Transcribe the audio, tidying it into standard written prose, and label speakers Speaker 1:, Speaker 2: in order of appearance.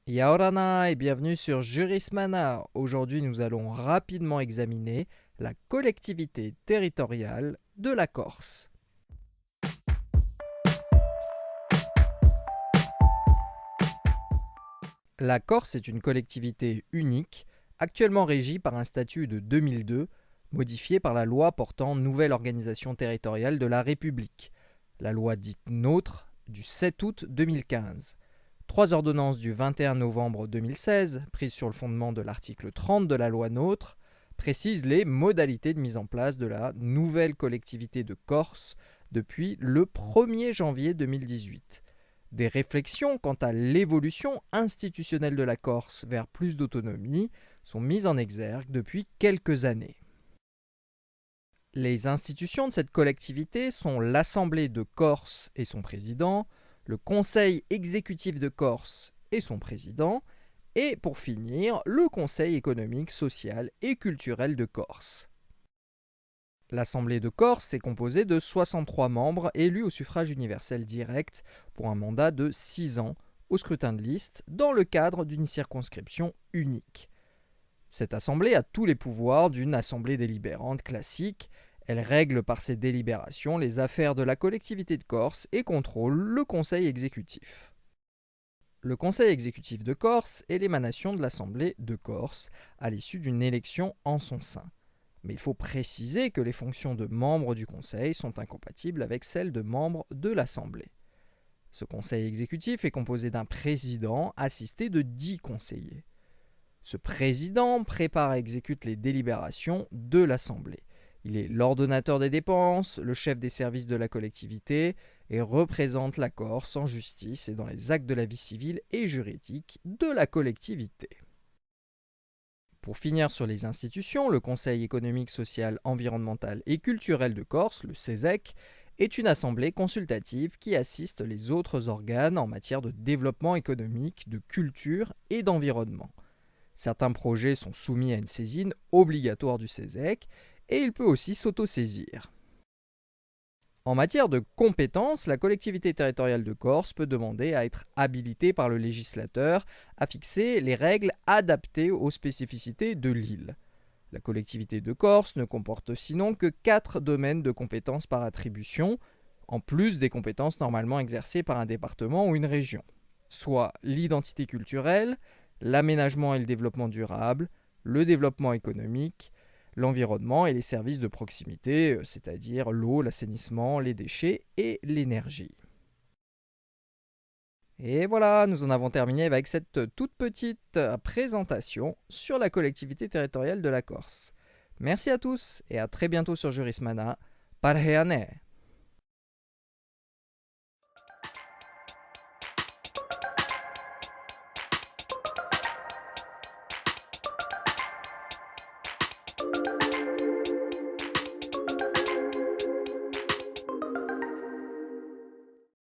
Speaker 1: Yaorana et bienvenue sur Jurismana. Aujourd'hui, nous allons rapidement examiner la collectivité territoriale de la Corse. La Corse est une collectivité unique, actuellement régie par un statut de 2002, modifié par la loi portant nouvelle organisation territoriale de la République, la loi dite NOTRe du 7 août 2015. Trois ordonnances du 21 novembre 2016, prises sur le fondement de l'article 30 de la loi NOTRe, précisent les modalités de mise en place de la nouvelle collectivité de Corse depuis le 1er janvier 2018. Des réflexions quant à l'évolution institutionnelle de la Corse vers plus d'autonomie sont mises en exergue depuis quelques années. Les institutions de cette collectivité sont l'Assemblée de Corse et son président, le Conseil exécutif de Corse et son président, et pour finir, le Conseil économique, social et culturel de Corse. L'Assemblée de Corse est composée de 63 membres élus au suffrage universel direct pour un mandat de 6 ans au scrutin de liste dans le cadre d'une circonscription unique. Cette assemblée a tous les pouvoirs d'une assemblée délibérante classique. Elle règle par ses délibérations les affaires de la collectivité de Corse et contrôle le conseil exécutif. Le conseil exécutif de Corse est l'émanation de l'Assemblée de Corse à l'issue d'une élection en son sein. Mais il faut préciser que les fonctions de membres du conseil sont incompatibles avec celles de membres de l'Assemblée. Ce conseil exécutif est composé d'un président assisté de 10 conseillers. Ce président prépare et exécute les délibérations de l'Assemblée. Il est l'ordonnateur des dépenses, le chef des services de la collectivité et représente la Corse en justice et dans les actes de la vie civile et juridique de la collectivité. Pour finir sur les institutions, le Conseil économique, social, environnemental et culturel de Corse, le CESEC, est une assemblée consultative qui assiste les autres organes en matière de développement économique, de culture et d'environnement. Certains projets sont soumis à une saisine obligatoire du CESEC et il peut aussi s'autosaisir. En matière de compétences, la collectivité territoriale de Corse peut demander à être habilitée par le législateur à fixer les règles adaptées aux spécificités de l'île. La collectivité de Corse ne comporte sinon que 4 domaines de compétences par attribution, en plus des compétences normalement exercées par un département ou une région, soit l'identité culturelle, l'aménagement et le développement durable, le développement économique, l'environnement et les services de proximité, c'est-à-dire l'eau, l'assainissement, les déchets et l'énergie. Et voilà, nous en avons terminé avec cette toute petite présentation sur la collectivité territoriale de la Corse. Merci à tous et à très bientôt sur Jurismana. Parheane!